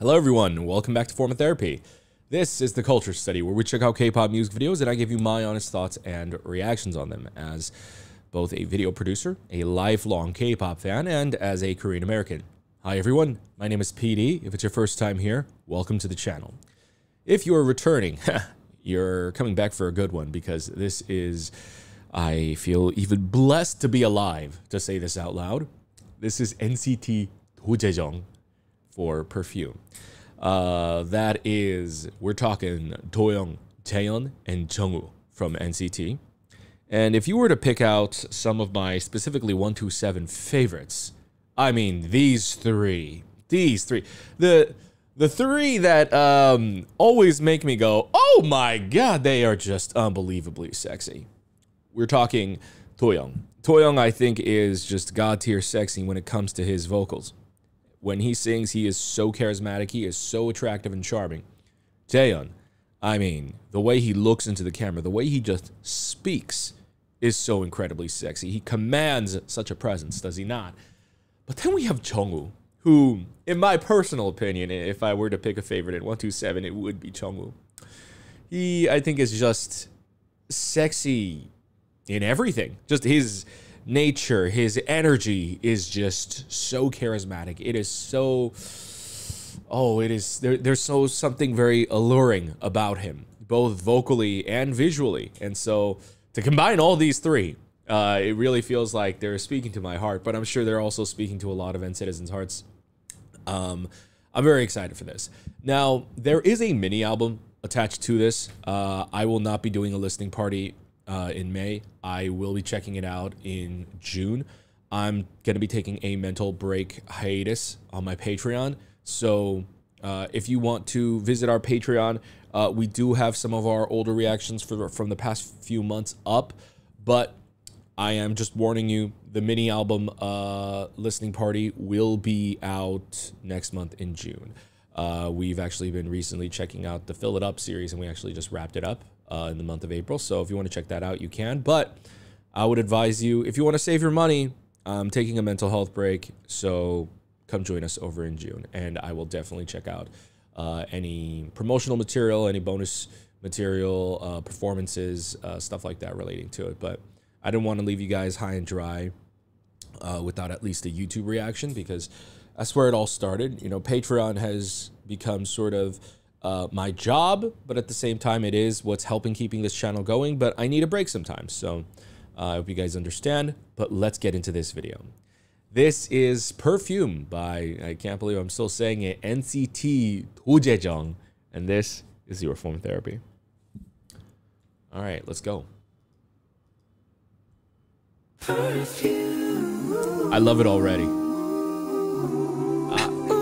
Hello everyone, welcome back to Form of Therapy. This is the Culture Study, where we check out K-pop music videos and I give you my honest thoughts and reactions on them as both a video producer, a lifelong K-pop fan, and as a Korean American. Hi everyone, my name is PD. If it's your first time here, welcome to the channel. If you're returning, you're coming back for a good one because this is, I feel even blessed to be alive to say this out loud. This is NCT DOJAEJUNG for Perfume. That is, we're talking Doyoung, Taeyeon, and Jungwoo from NCT. And if you were to pick out some of my specifically 1 to 7 favorites, I mean these three, the three that always make me go, oh my god, they are just unbelievably sexy. We're talking Doyoung. Doyoung, I think, is just god tier sexy when it comes to his vocals. When he sings, he is so charismatic. He is so attractive and charming. Taeyeon, I mean, the way he looks into the camera, the way he just speaks is so incredibly sexy. He commands such a presence, does he not? But then we have Jungwoo, who, in my personal opinion, if I were to pick a favorite in 1 to 7, it would be Jungwoo. He, I think, is just sexy in everything. Just his nature, his energy is just so charismatic. It is so, there's so something very alluring about him, both vocally and visually. And so to combine all these three, it really feels like they're speaking to my heart, but I'm sure they're also speaking to a lot of citizens' hearts. I'm very excited for this. Now, there is a mini album attached to this. I will not be doing a listening party in May. I will be checking it out in June. I'm going to be taking a mental break hiatus on my Patreon. So if you want to visit our Patreon, we do have some of our older reactions from the past few months up, but I am just warning you, the mini album listening party will be out next month in June. We've actually been recently checking out the Fill It Up series, and we actually just wrapped it up in the month of April. So if you want to check that out, you can. But I would advise you, if you want to save your money, I'm taking a mental health break. So come join us over in June. And I will definitely check out any promotional material, any bonus material, performances, stuff like that relating to it. But I didn't want to leave you guys high and dry without at least a YouTube reaction, because that's where it all started. You know, Patreon has become sort of my job, but at the same time, it is what's helping keeping this channel going. But I need a break sometimes, so I hope you guys understand. But let's get into this video. This is Perfume by, I can't believe I'm still saying it, NCT DOJAEJUNG, and this is your Form of Therapy. All right, let's go. I love it already.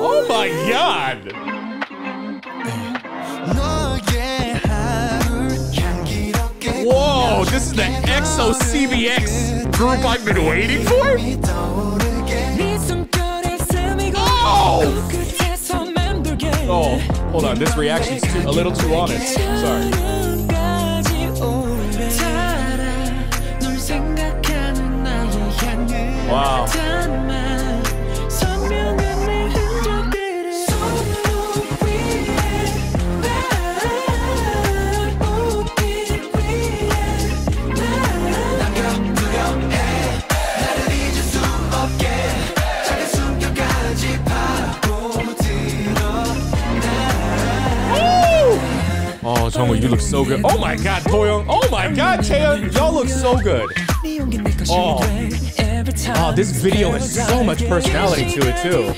Oh my god! Whoa, this is the EXO CBX group I've been waiting for? Oh, hold on, this reaction's a little too honest. Sorry. Wow. Oh, Jungwoo, you look so good. Oh my god, Doyoung. Oh my god, Taeyeon. Y'all look so good. Oh, this video has so much personality to it, too.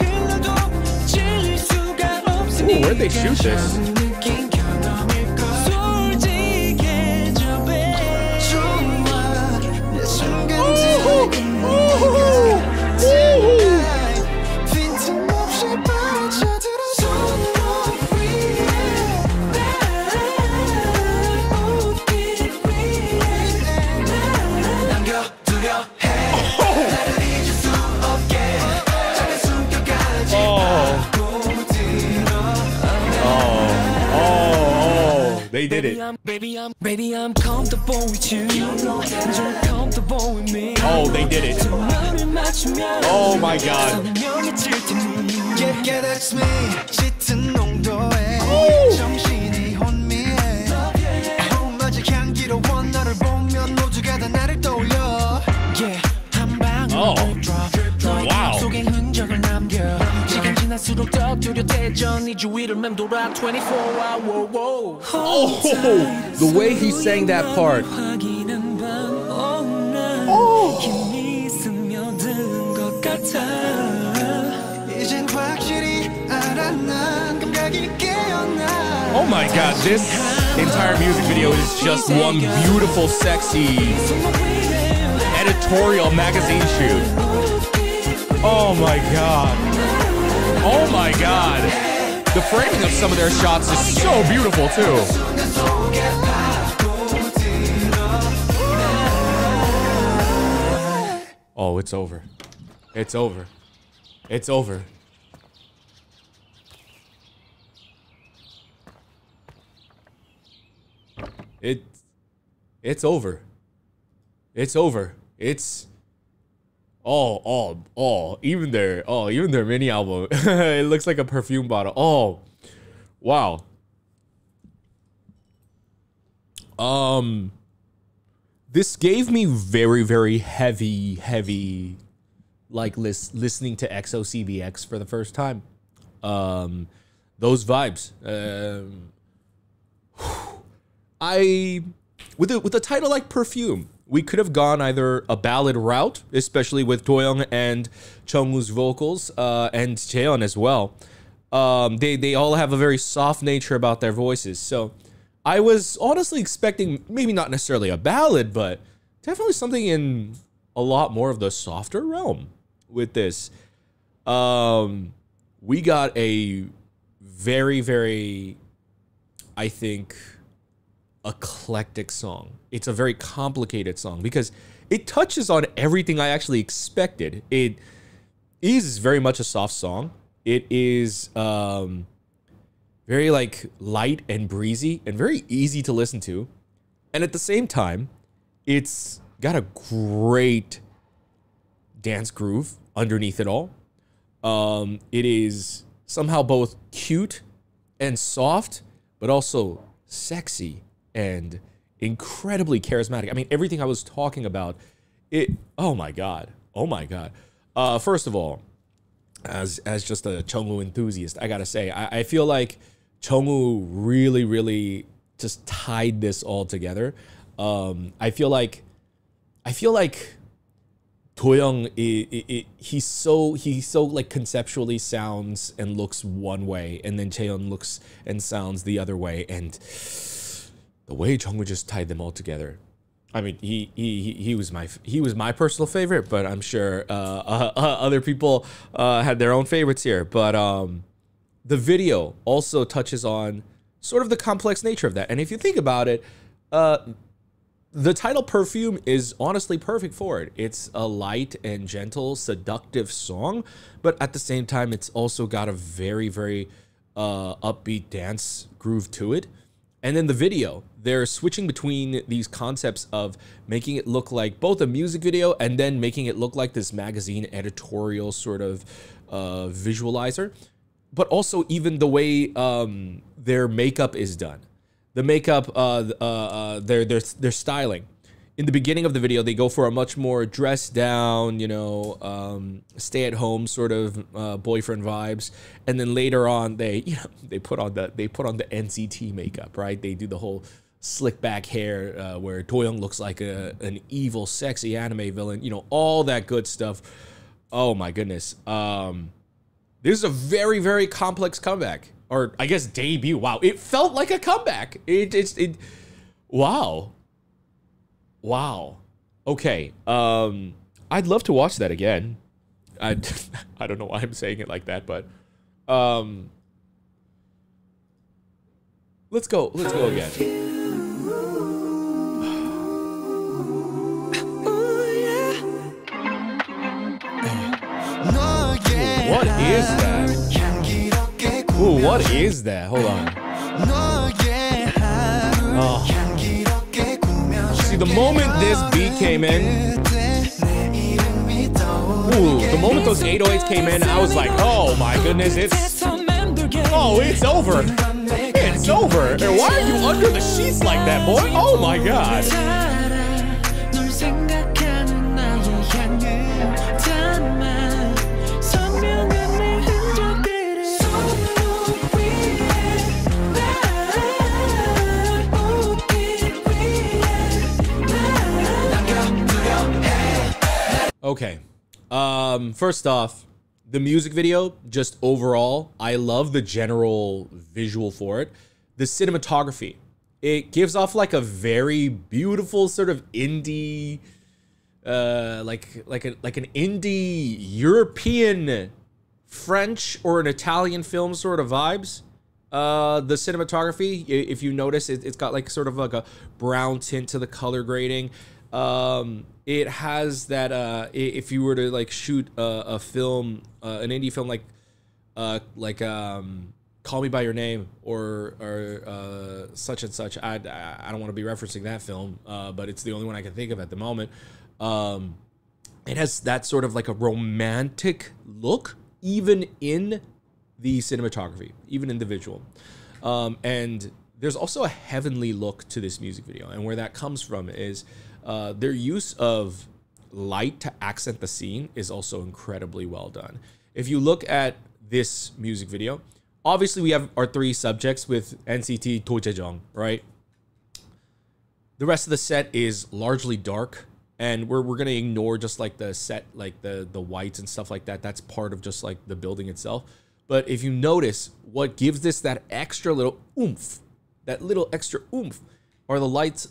Ooh, where'd they shoot this? They did it. Baby, I'm comfortable with you. You're comfortable with me. Oh, they did it. Oh my god. Yeah, that's me. 짙은 농도에 정신이 혼미해. 험하지 향기로워 너를 보면 모두가 다 나를 떠올려. Yeah, 한 방울 drip 너의 맘 속에 흔적을 남겨. 시간 지날수록 더 뚜렷해져. 네 주위를 맴돌아 24 hour. Oh, the way he sang that part. Oh. Oh my god, this entire music video is just one beautiful, sexy editorial magazine shoot. Oh my god. Oh my god. The framing of some of their shots is so beautiful too. Oh, it's over. It's over. It's over. It's over. It's over. It's even their mini album. It looks like a perfume bottle. Oh, wow. This gave me very, very heavy, like listening to XOCBX for the first time. Those vibes. With a title like Perfume, we could have gone either a ballad route, especially with Doyoung and Jungwoo's vocals, and Jaeyeon as well. They all have a very soft nature about their voices. So I was honestly expecting maybe not necessarily a ballad, but definitely something in a lot more of the softer realm with this. We got a very, very, I think, eclectic song. It's a very complicated song because it touches on everything I actually expected. It is very much a soft song. It is very like light and breezy and very easy to listen to. And at the same time, it's got a great dance groove underneath it all. It is somehow both cute and soft, but also sexy and incredibly charismatic. I mean, everything I was talking about, oh my god. First of all, as just a Jungwoo enthusiast, I gotta say, I feel like Jungwoo really just tied this all together. I feel like Doyoung, he's so like conceptually sounds and looks one way, and then Jaeyeon looks and sounds the other way, and the way Jungwoo just tied them all together. I mean, he was my personal favorite, but I'm sure other people had their own favorites here. But the video also touches on sort of the complex nature of that. And if you think about it, the title Perfume is honestly perfect for it. It's a light and gentle, seductive song, but at the same time, it's also got a very, very upbeat dance groove to it. And then the video, they're switching between these concepts of making it look like both a music video and then making it look like this magazine editorial sort of visualizer, but also even the way their makeup is done. The makeup, their styling. In the beginning of the video, they go for a much more dressed down, you know, stay at home sort of boyfriend vibes, and then later on they put on the NCT makeup, right? They do the whole slick back hair where Doyoung looks like an evil, sexy anime villain, you know, all that good stuff. Oh my goodness, this is a very, very complex comeback, or I guess debut. Wow, it felt like a comeback. Wow. Okay. I'd love to watch that again. I don't know why I'm saying it like that, but let's go again. What is that? Ooh, what is that? Hold on. Oh. See, the moment this beat came in, Ooh, the moment those 808s came in, I was like, oh my goodness, it's over. It's over. And why are you under the sheets like that, boy? Oh my god. Okay. First off, the music video, just overall, I love the general visual for it. The cinematography, it gives off like a very beautiful sort of indie, like an indie European, French or an Italian film sort of vibes. The cinematography, if you notice, it's got like sort of like a brown tint to the color grading. It has that, if you were to like shoot a film, an indie film like Call Me By Your Name or such and such. I don't want to be referencing that film, but it's the only one I can think of at the moment. It has that sort of like a romantic look, even in the cinematography, even in the visual. And there's also a heavenly look to this music video. And where that comes from is their use of light to accent the scene is also incredibly well done. If you look at this music video, obviously we have our three subjects with NCT DOJAEJUNG, right? The rest of the set is largely dark, and we're going to ignore just like the set, like the whites and stuff like that. That's part of just like the building itself. But if you notice, what gives this that extra little oomph, are the lights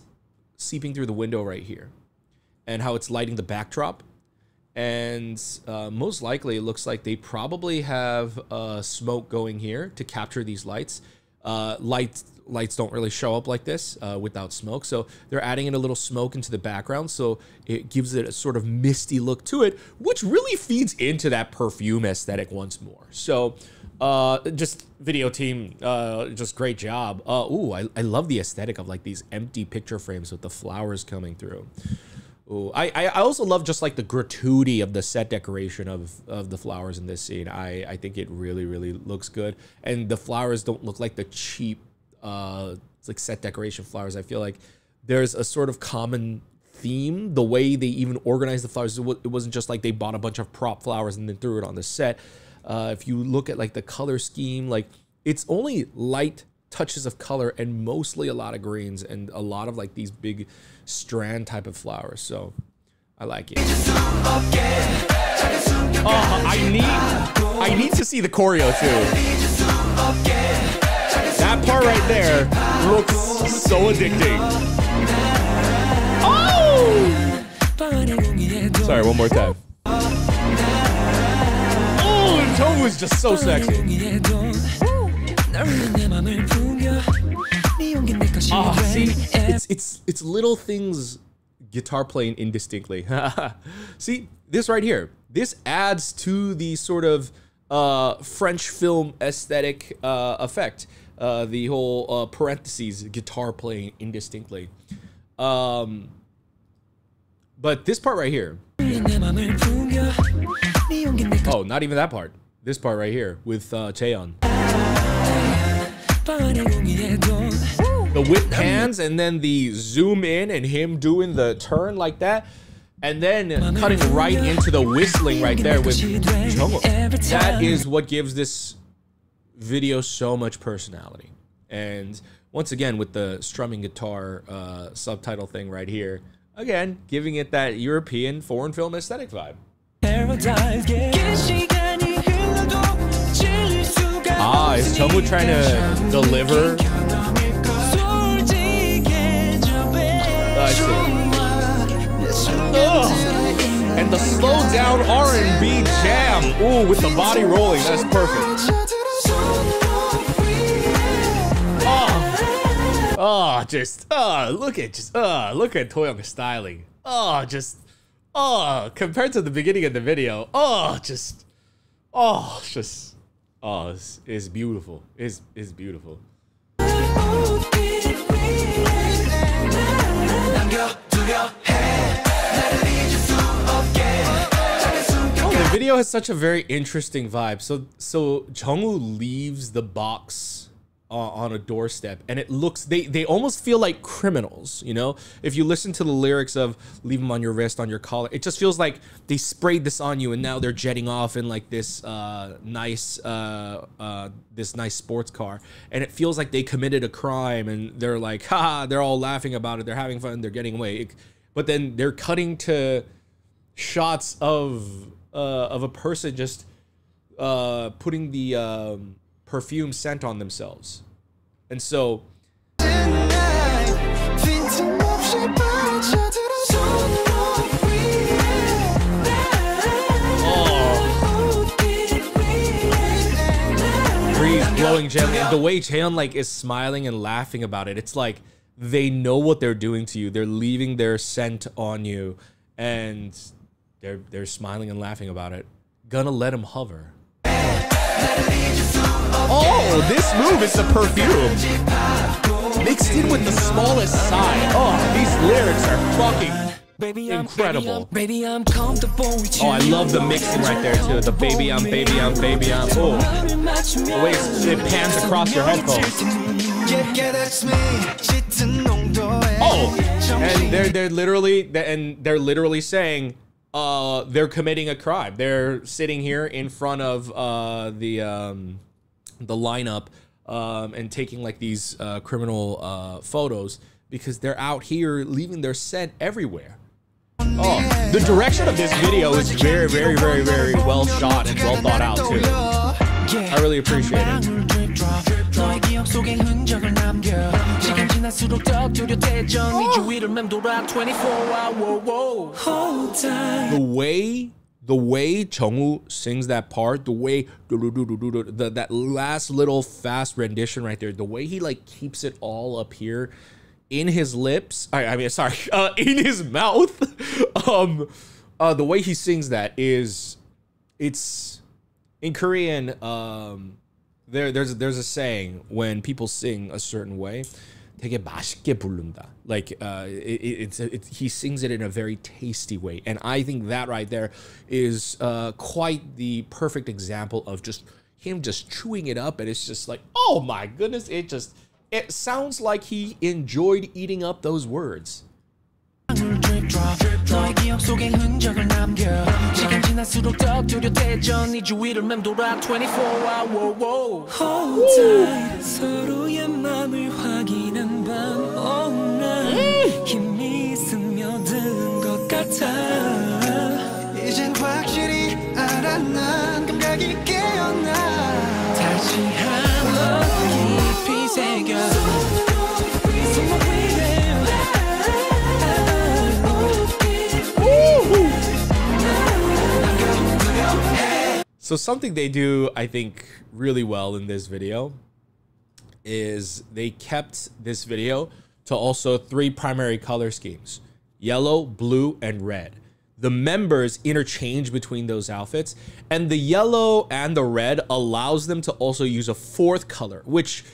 seeping through the window right here, and how it's lighting the backdrop. And most likely it looks like they probably have smoke going here to capture these lights. Lights don't really show up like this without smoke, so they're adding in a little smoke into the background, so it gives it a sort of misty look to it, which really feeds into that Perfume aesthetic once more. So just video team, just great job. Ooh, I love the aesthetic of like these empty picture frames with the flowers coming through. Ooh, I also love just like the gratuity of the set decoration of the flowers in this scene. I think it really, really looks good. And the flowers don't look like the cheap it's like set decoration flowers. I feel like there's a sort of common theme, the way they even organize the flowers. It wasn't just like they bought a bunch of prop flowers and then threw it on the set. If you look at like the color scheme, like it's only light touches of color and mostly a lot of greens and a lot of like these big strand type of flowers. So I like it. Oh, I need to see the choreo too. That part right there looks so addicting. Oh! Sorry, one more time. Oh, the tone was just so sexy. See, it's little things guitar playing indistinctly. See, this right here, this adds to the sort of French film aesthetic effect. The whole parentheses guitar playing indistinctly. But this part right here. Oh, not even that part. This part right here with Chaeyeon. The whipped hands and then the zoom in and him doing the turn like that. And then cutting right into the whistling right there with Jungkook. That is what gives this video so much personality. And once again, with the strumming guitar subtitle thing right here, again, giving it that European foreign film aesthetic vibe. Ah, is Jungkook trying to deliver? I see. Oh, and the slow down R&B jam. Ooh, with the body rolling, that's perfect. Look at Toyoung's styling. Compared to the beginning of the video, it's beautiful. It's beautiful. video has such a very interesting vibe. So Jungwoo leaves the box on a doorstep, and it looks, they almost feel like criminals, you know? If you listen to the lyrics of "leave them on your wrist, on your collar," it just feels like they sprayed this on you, and now they're jetting off in like this nice sports car, and it feels like they committed a crime, and they're like, ha, they're all laughing about it, they're having fun, they're getting away. But then they're cutting to shots of a person just putting the perfume scent on themselves. And so breeze blowing gently, and the way Jaehyun like is smiling and laughing about it, it's like they know what they're doing to you. They're leaving their scent on you, and they're smiling and laughing about it. Gonna let him hover. Oh, this move is the perfume mixed in with the smallest side. Oh, these lyrics are fucking incredible. Oh, I love the mixing right there too. The baby I'm. Oh, the way it pans across your headphones. Oh, and they're literally saying they're committing a crime. They're sitting here in front of the lineup and taking like these criminal photos because they're out here leaving their scent everywhere. Oh, the direction of this video is very, very, very, very well shot and well thought out too. I really appreciate it. The way Jungwoo sings that part, the way that last little fast rendition right there, the way he like keeps it all up here in his lips, in his mouth. The way he sings that is, it's in Korean. There's a saying when people sing a certain way, 되게 맛있게 부른다. Like he sings it in a very tasty way, and I think that right there is quite the perfect example of just him just chewing it up, and it's just like, oh my goodness, it sounds like he enjoyed eating up those words. So something they do, I think, really well in this video is they kept this video to also 3 primary color schemes: yellow, blue, and red. The members interchange between those outfits, and the yellow and the red allows them to also use a 4th color, which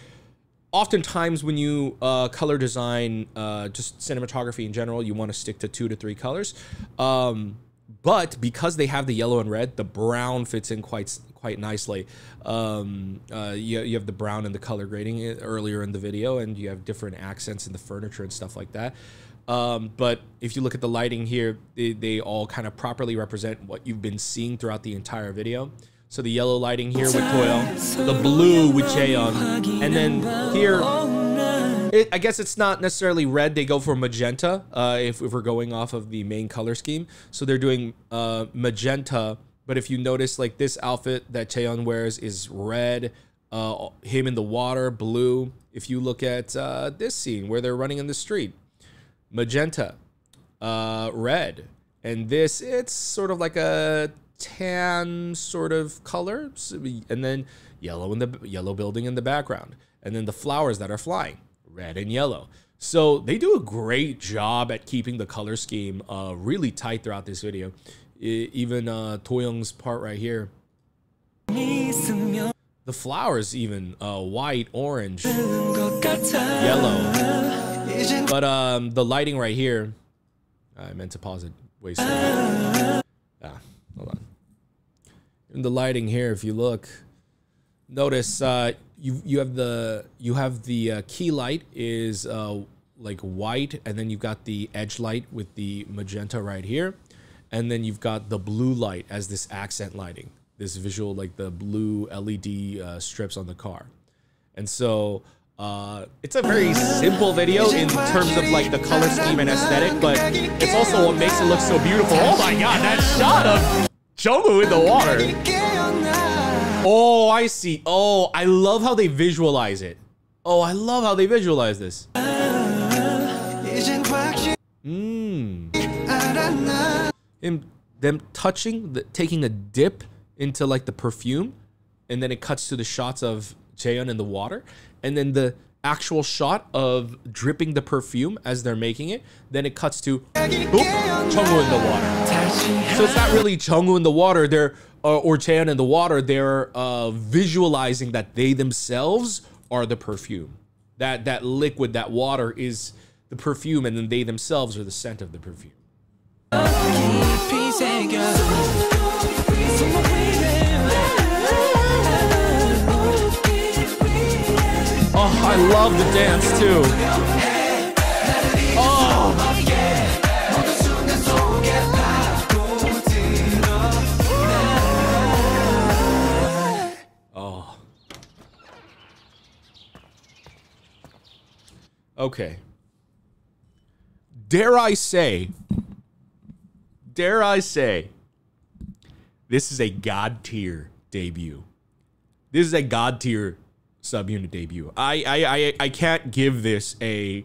oftentimes when you color design, just cinematography in general, you want to stick to 2 to 3 colors. But because they have the yellow and red, the brown fits in quite nicely. You have the brown and the color grading earlier in the video, and you have different accents in the furniture and stuff like that. But if you look at the lighting here, they all kind of properly represent what you've been seeing throughout the entire video. So the yellow lighting here with Toyeong, the blue with Jaehyun, and then here, I guess it's not necessarily red. They go for magenta if we're going off of the main color scheme. So they're doing magenta. But if you notice, like this outfit that Jaehyun wears is red, him in the water, blue. If you look at this scene where they're running in the street, magenta, red. And this, it's sort of like a tan sort of color. And then yellow in the yellow building in the background. And then the flowers that are flying, red and yellow. So they do a great job at keeping the color scheme really tight throughout this video. Even Toyoung's part right here, the flowers even white, orange, yellow. But the lighting right here, I meant to pause it way slow. Hold on. in the lighting here, if you look, notice you have the key light is like white, and then you've got the edge light with the magenta right here, and then you've got the blue light as this accent lighting, this visual, like the blue LED strips on the car. And so it's a very simple video in terms of like the color scheme and aesthetic, but it's also what makes it look so beautiful. Oh my god, that shot of Jungwoo in the water. Oh, I see. Oh, I love how they visualize it. Oh, I love how they visualize this. Them touching, taking a dip into like the perfume, and then it cuts to the shots of Jaehyun in the water, and then the actual shot of dripping the perfume as they're making it. Then it cuts to Jungwoo in the water. So it's not really Jungwoo in the water. They're or Jaehyun in the water. They're visualizing that they themselves are the perfume. That liquid, that water is the perfume, and then they themselves are the scent of the perfume. Oh, I love the dance too. Oh. Oh. Okay. Dare I say, this is a god tier debut. This is a god tier subunit debut. I can't give this a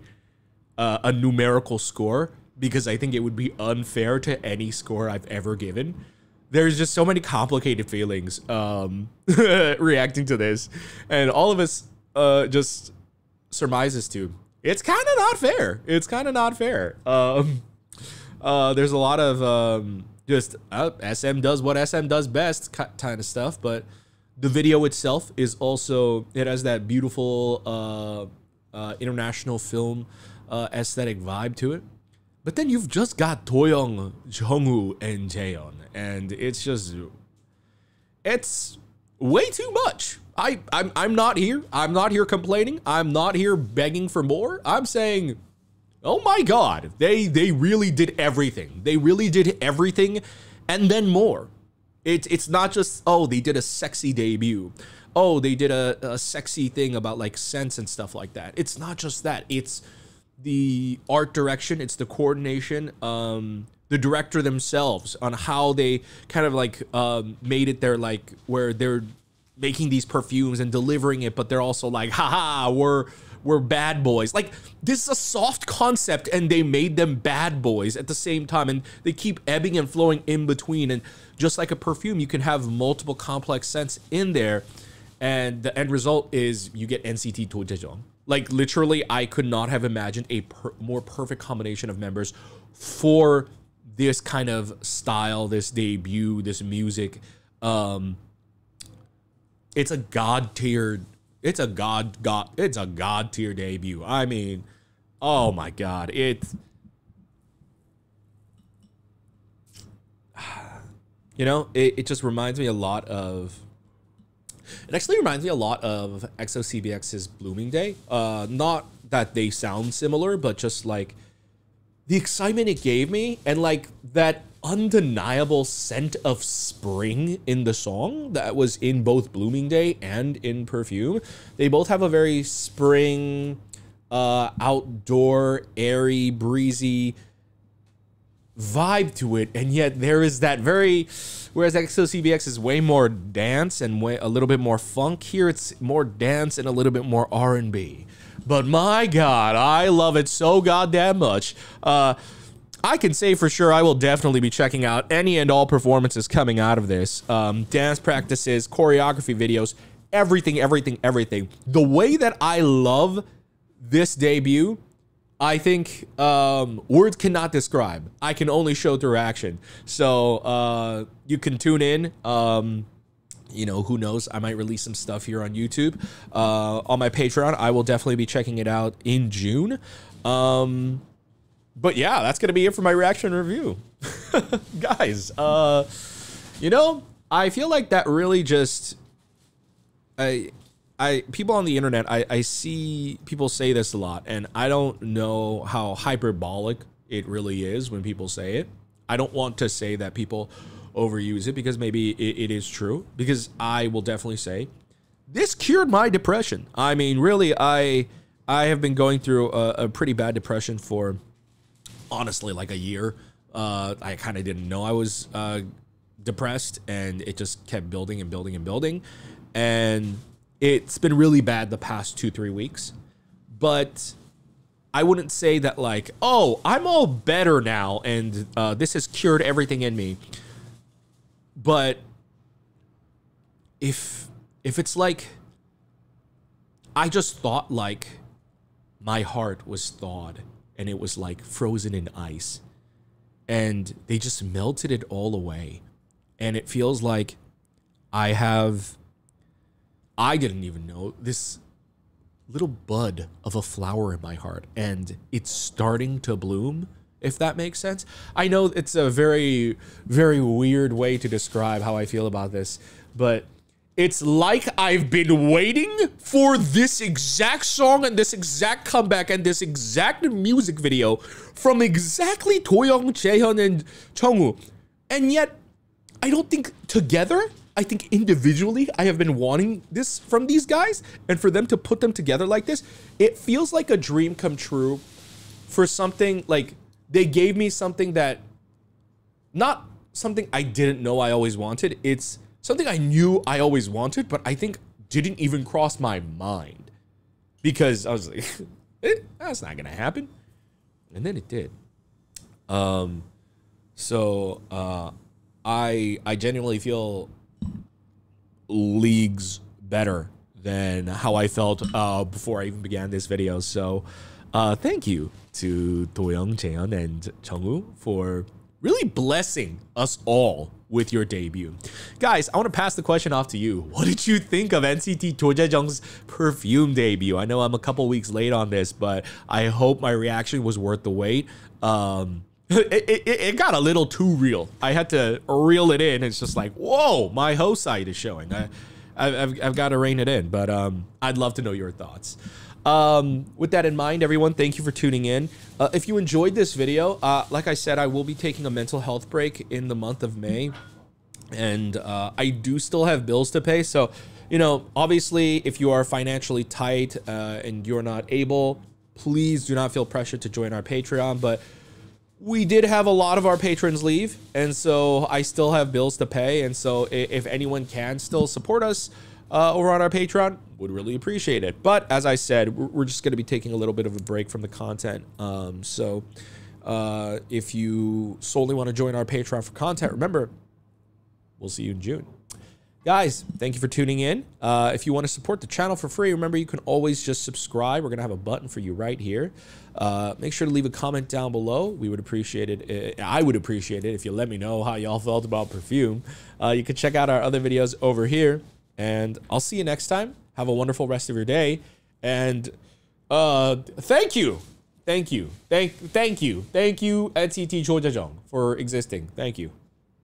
numerical score because I think it would be unfair to any score I've ever given. There's just so many complicated feelings reacting to this, and all of us just surmises to it's kind of not fair. It's kind of not fair. There's a lot of just SM does what SM does best kind of stuff, but the video itself is also, it has that beautiful international film aesthetic vibe to it. But then you've just got Doyoung, Jungwoo, and Jaehyun, and it's just, it's way too much. I'm not here. I'm not here complaining. I'm not here begging for more. I'm saying, oh my god, they really did everything. They really did everything, and then more. It's not just, oh, they did a sexy debut. Oh, they did a sexy thing about like scents and stuff like that. It's not just that. It's the art direction. It's the coordination. The director themselves on how they kind of like made it there, like where they're making these perfumes and delivering it, but they're also like, haha, we're bad boys. Like, this is a soft concept, and they made them bad boys at the same time, and they keep ebbing and flowing in between. And just like a perfume, you can have multiple complex scents in there, and the end result is you get NCT DOJAEJUNG. Like, literally, I could not have imagined a more perfect combination of members for this kind of style, this debut, this music. It's a god tier. It's a god tier debut. I mean, oh my god, it's, you know, it just reminds me a lot of. It actually reminds me a lot of EXO-CBX's Blooming Day. Not that they sound similar, but just like the excitement it gave me, and like that undeniable scent of spring in the song that was in both Blooming Day and in Perfume. They both have a very spring, outdoor, airy, breezy vibe to it, and yet there is that very, whereas EXO-CBX is way more dance and way a little bit more funk, here it's more dance and a little bit more R&B. But my god, I love it so goddamn much. I can say for sure I will definitely be checking out any and all performances coming out of this. Dance practices, choreography videos, everything. The way that I love this debut, I think words cannot describe. I can only show through action. So you can tune in. You know, who knows? I might release some stuff here on YouTube. On my Patreon, I will definitely be checking it out in June. But yeah, that's going to be it for my reaction review. Guys, you know, I feel like that really just, people on the internet, I see people say this a lot, and I don't know how hyperbolic it really is when people say it. I don't want to say that people overuse it because maybe it is true, because I will definitely say this cured my depression. I mean, really, I have been going through a pretty bad depression for honestly like a year. I kind of didn't know I was depressed, and it just kept building and building and building. And it's been really bad the past 2-3 weeks. But I wouldn't say that like, oh, I'm all better now and this has cured everything in me. But if it's like, I just thought like my heart was thawed and it was like frozen in ice, and they just melted it all away. And it feels like I didn't even know this little bud of a flower in my heart, and it's starting to bloom, if that makes sense. I know it's a very, very weird way to describe how I feel about this, but it's like I've been waiting for this exact song and this exact comeback and this exact music video from exactly DOJAEJUNG, Jaehyun, and Jungwoo. And yet, I don't think together, I think individually, I have been wanting this from these guys, and for them to put them together like this, it feels like a dream come true for something. Like, they gave me something that, not something I didn't know I always wanted. It's something I knew I always wanted, but I think didn't even cross my mind, because I was like, that's not gonna happen. And then it did. I genuinely feel leagues better than how I felt before I even began this video. So thank you to DOJAEJUNG, Jaehyun, and Jungwoo for really blessing us all with your debut. Guys, I want to pass the question off to you. What did you think of NCT DOJAEJUNG's Perfume debut? I know I'm a couple weeks late on this, but I hope my reaction was worth the wait. It got a little too real. I had to reel it in. It's just like, whoa, my hoe side is showing. I've got to rein it in, but I'd love to know your thoughts. With that in mind, everyone, thank you for tuning in. If you enjoyed this video, like I said, I will be taking a mental health break in the month of May, and I do still have bills to pay. So, you know, obviously, if you are financially tight and you're not able, please do not feel pressured to join our Patreon. But we did have a lot of our patrons leave, and so I still have bills to pay. And so if anyone can still support us over on our Patreon, would really appreciate it. But as I said, we're just going to be taking a little bit of a break from the content. So if you solely want to join our Patreon for content, remember, we'll see you in June. Guys, thank you for tuning in. If you want to support the channel for free, remember, you can always just subscribe. We're going to have a button for you right here. Make sure to leave a comment down below. We would appreciate it. I would appreciate it if you let me know how y'all felt about Perfume. You can check out our other videos over here. And I'll see you next time. Have a wonderful rest of your day. And thank you. Thank you, NCT DOJAEJUNG, for existing. Thank you.